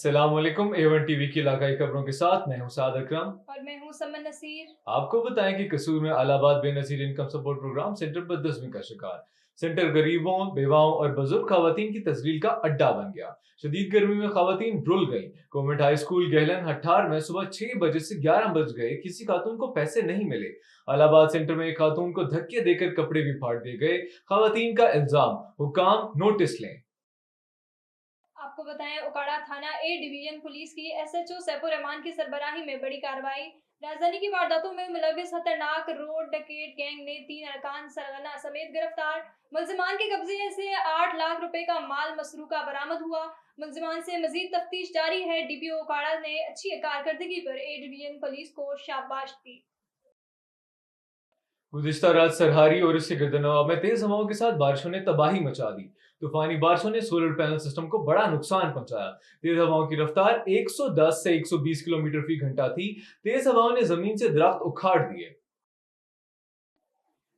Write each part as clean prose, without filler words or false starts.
अस्सलाम वालेकुम। A1 TV की इलाकाई खबरों के साथ मैं हूं साद अकरम और मैं हूं समन नसीर। आपको बताएं कि कसूर में Allahabad Benazir income support programme centre पर 10वीं का शिकार। सेंटर गरीबों, बेवाओं और बुजुर्ग खवातीन की तस्लील का अड्डा बन गया। शदीद गर्मी में खवातीन रुल गई। गवर्नमेंट हाई स्कूल गहलन हट्टार में सुबह 6 बजे से 11 बज गए, किसी खातून को पैसे नहीं मिले। अलाहाबाद सेंटर में एक खातून को धक्के देकर कपड़े भी फाड़ दिए गए। खवातीन का इल्जाम, हुकाम नोटिस लें। आपको बताएं, उकाड़ा थाना ए डिवीजन पुलिस की SHO सैफुर रहमान की सरबराही में बड़ी कार्रवाई। राजधानी की वारदातों में मुलविस खतरनाक रोड डकैत गैंग ने 3 अरकान सरगना समेत गिरफ्तार। मुलजिमान के कब्जे से 8 लाख रुपए का माल मसरूका बरामद हुआ। मुलजिमान से मजीद तफ्तीश जारी है। DPO उकाड़ा ने अच्छी कारकर्दगी पर ए डिवीजन पुलिस को शाबाश दी। गुज़िश्ता रात सरहारी और इसके गिरदनवा में तेज हवाओं के साथ बारिशों ने तबाही मचा दी। तूफानी बारिशों ने सोलर पैनल सिस्टम को बड़ा नुकसान पहुंचाया। तेज हवाओं की रफ्तार 110 से 120 किलोमीटर फी घंटा थी। तेज हवाओं ने जमीन से दरख्त उखाड़ दिए।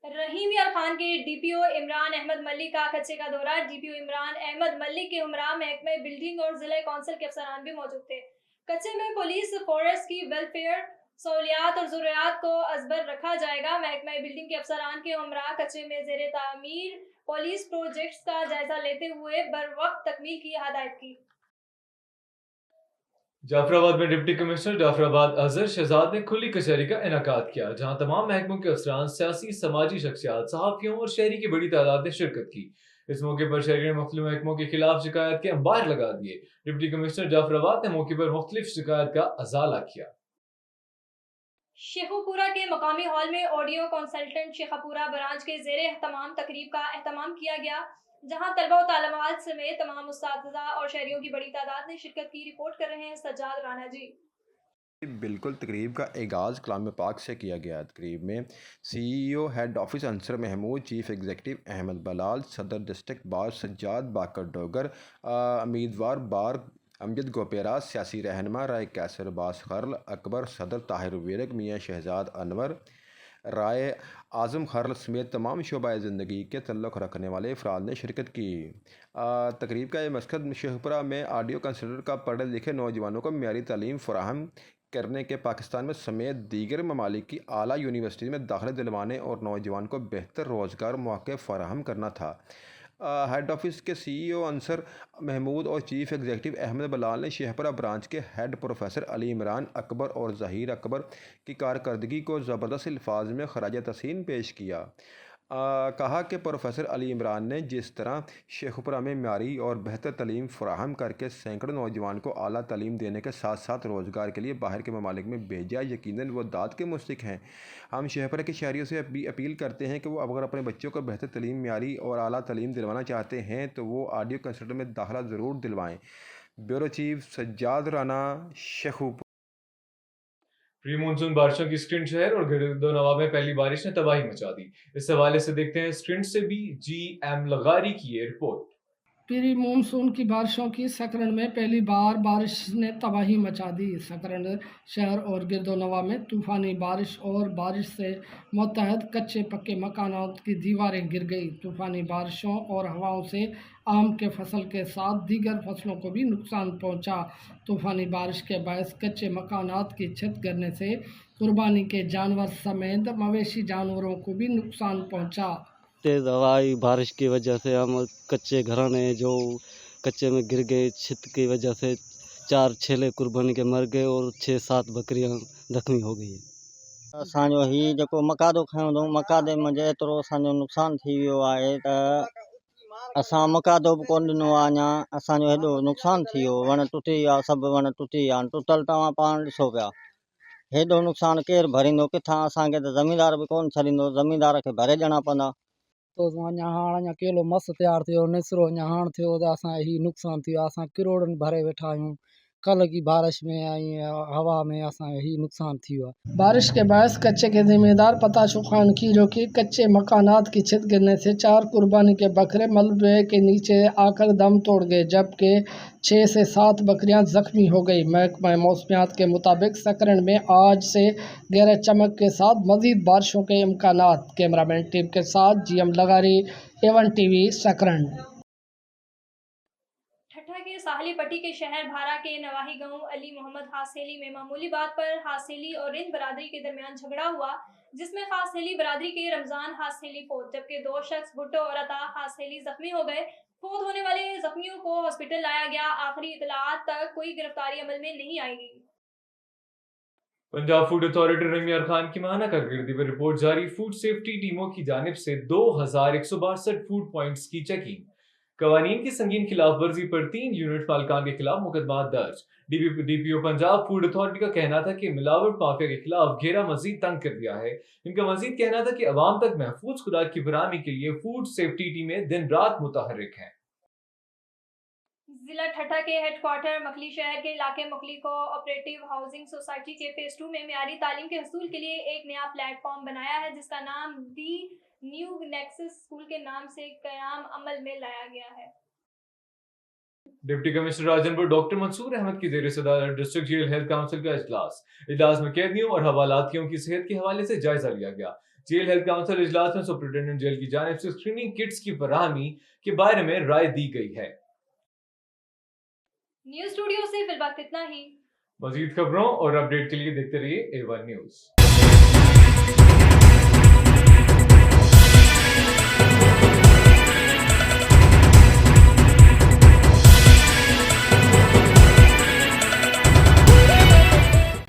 रहीम यार खान के DPO इमरान अहमद मलिक का कच्चे का दौरा। DPO इमरान अहमद मलिक के हमरा महकमे बिल्डिंग और जिला कौंसिल के अफसरान भी मौजूद थे। कच्चे में पुलिस फॉरेस्ट की वेलफेयर सहूलियात और जरूरियात को अजबर रखा जाएगा। महकमा बिल्डिंग के अफसरान के हमरा कच्चे में जेर तामीर पुलिस प्रोजेक्ट्स का जायजा लेते हुए बर वक्त तकमील की हदायत की। जाफराबाद में डिप्टी कमिश्नर जाफराबाद अजहर शहजाद ने खुली कचहरी का इनेकाद किया, जहां तमाम महकमों के अफसरान, सियासी समाजी शख्सियात, सहाफियों और शहरी की बड़ी तादाद ने शिरकत की। इस मौके पर शहरी ने मुख्तलिफ महकमों के खिलाफ शिकायत के अंबार लगा दिए। डिप्टी कमिश्नर जाफराबाद ने मौके पर मुख्तलिफ शिकायत का अजाला किया। शेखुपुरा के मकामी हॉल में ऑडियो कंसल्टेंट शेखपुरा ब्रांच के जेर एहतमाम तकरीब का एहतमाम किया गया, जहां तलबा व तालिमात समेत तमाम उस्तादा और शहरियों की बड़ी तादाद ने शिरकत की। रिपोर्ट कर रहे हैं सज्जाद राना जी। बिल्कुल, तकरीब का आगाज़ कलाम पाक से किया गया। तकरीब में CEO head office Ansar Mahmood, chief executive Ahmad Bilal, सदर डिस्ट्रिक्ट बार सज्जाद बाकर डोगर, उम्मीदवार बार अमजद गोपेरा, सियासी रहनमा राय कैसर अब्बास खर्ल अकबर, सदर ताहिर विरक, मियाँ शहजाद अनवर, राय आज़म खर्ल समेत तमाम शोबा ज़िंदगी के तल्लुक़ रखने वाले अफराद ने शिरकत की। तकरीब का ये मकसद शेखपुरा में ऑडियो कंसल्टेंट का पढ़े लिखे नौजवानों को मियारी तालीम फराहम करने के पाकिस्तान में समेत दीगर ममालिक की आला यूनिवर्सिटी में दाखिला दिलवाने और नौजवान को बेहतर रोज़गार मौके फराहम करना था। हेड ऑफिस के CEO अंसर महमूद और चीफ एग्जीक्यूटिव अहमद बलाल ने शेखपुरा ब्रांच के हेड प्रोफेसर अली इमरान अकबर और ज़हीर अकबर की कारकर्दगी को ज़बरदस्त अल्फाज में खराज तहसीन पेश किया। कहा कि प्रोफेसर अली इमरान ने जिस तरह शेखपुरा में म्यारी और बेहतर तालीम फराहम करके सैकड़ों नौजवान को आला तालीम देने के साथ साथ रोज़गार के लिए बाहर के ममालिक में भेजा, यकीनन वो दाद के मुस्तहिक़ हैं। हम शेखपुरा के शहरियों से अपील करते हैं कि वो अगर अपने बच्चों को बेहतर तालीम, म्यारी और आला तालीम दिलवाना चाहते हैं तो वो ऑडियो कंसल्टेंट में दाखिला ज़रूर दिलवाएँ। Bureau chief Sajjad Rana, Sheikhupura. Pre monsoon बारिशों की स्ट्रिंड शहर और गिरदोनवा में पहली बारिश ने तबाही मचा दी। इस हवाले से देखते हैं स्ट्रिंड से भी GM लगारी की ये रिपोर्ट। प्री मानसून की बारिशों की सकरन में पहली बार बारिश ने तबाही मचा दी। सकरन शहर और गिरदोनवा में तूफ़ानी बारिश और बारिश से मुतहद कच्चे पक्के मकानात की दीवारें गिर गई। तूफ़ानी बारिशों और हवाओं से आम के फसल के साथ दीगर फसलों को भी नुकसान पहुंचा। तूफ़ानी बारिश के बायस कच्चे मकानात की छत गिरने से कुर्बानी के जानवर समेत मवेशी जानवरों को भी नुकसान पहुंचा। तेज़ हवाई बारिश की वजह से हम कच्चे घराने जो कच्चे में गिर गए, छत की वजह से 4 छेले कुर्बानी के मर गए और 6-7 बकरियां जख्मी हो गई। असांजो ही जेको मकादो खयों मकादे में एतिरो असांजो नुक़सानु थी वियो आहे त असां मकादो बि कोन ॾिनो आहे। अञा असांजो हेॾो नुक़सानु थी वियो, वण टुटी विया, सभु वण टुटी विया आहिनि। टुटल तव्हां पाण ॾिसो पिया। हेॾो नुक़सानु केरु भरींदो, किथां? असांखे त ज़मींदार बि कोन छॾींदो, ज़मींदार खे भरे ॾियणा पवंदा। तो अञा हाणे केलो मस्तु तयारु थियो, निसरो अञा हाणे थियो त असां ही नुक़सानु थी वियो। असां किरोड़नि भरे वेठा आहियूं। कल की बारिश में ऐं हवा में असां ही नुक़सानु थी वियो आहे। बारिश के बायस कच्चे के जिम्मेदार पताशु खान खीरो की कच्चे मकानात की छत गिरने से 4 कुर्बानी के बकरे मलबे के नीचे आकर दम तोड़ गए, जबकि 6 से 7 बकरियां जख्मी हो गई। महकमा मौसमियात के मुताबिक सकरन में आज से गरज चमक के साथ मजीद बारिशों के इम्कानात। कैमरामैन टीम के साथ GM लगारी, A1 TV सकरन। ठट्ठा के साहली पट्टी के शहर भारा के नवाही गांव अली मोहम्मद हासेली में मामूली बात पर हासेली और रिंद बरादरी के दरमियान झगड़ा हुआ, जिसमें हासेली बरादरी के रमजान हासेली फौत जबकि 2 शख्स भुट्टो और अता हासेली जख्मी हो गए। फौत होने वाले जख्मियों को हॉस्पिटल लाया गया। आखिरी इतलात तक कोई गिरफ्तारी अमल में नहीं आएगी। पंजाब फूड अथॉरिटी ने इमरान खान की माहाना कारकर्दगी पर रिपोर्ट जारी। फूड सेफ्टी टीमों की जानिब से 2162 फूड पॉइंट्स की चेकिंग। कवानीन की संगीन खिलाफ वर्जी पर 3 यूनिट मालिकान के खिलाफ मुकदमा दर्ज। डीपीओ पंजाब फूड अथॉरिटी का कहना था कि मिलावट माफिया के खिलाफ घेरा मजीद तंग कर दिया है। इनका मजीद कहना था कि अवाम तक महफूज खुराक की फराहमी के लिए फूड सेफ्टी टीमें दिन रात मुतहर्रिक हैं। जिला ठट्ठा के हेडक्वार्टर मखली शहर के इलाके Makkhali co operative housing society के फेज 2 में मियारी तालीम के हसूल के लिए एक नया प्लेटफॉर्म बनाया है, जिसका नाम दी न्यू नेक्सस स्कूल के नाम से कयाम अमल में लाया गया है। Deputy commissioner Rajanpur doctor Mansoor Ahmad की जेर सदारत डिस्ट्रिक्ट जेल हेल्थ काउंसिल का इजलास में कैदियों और हवालातियों की सेहत के हवाले से जायजा लिया गया। जेल हेल्थ काउंसिल इजलास में सुपरिटेंडेंट जेल की जानिब से स्क्रीनिंग किट्स की फराहमी के बारे में राय दी गई है। न्यूज स्टूडियो से फिलहाल इतना ही। मजीद खबरों और अपडेट के लिए देखते रहिए A1 न्यूज।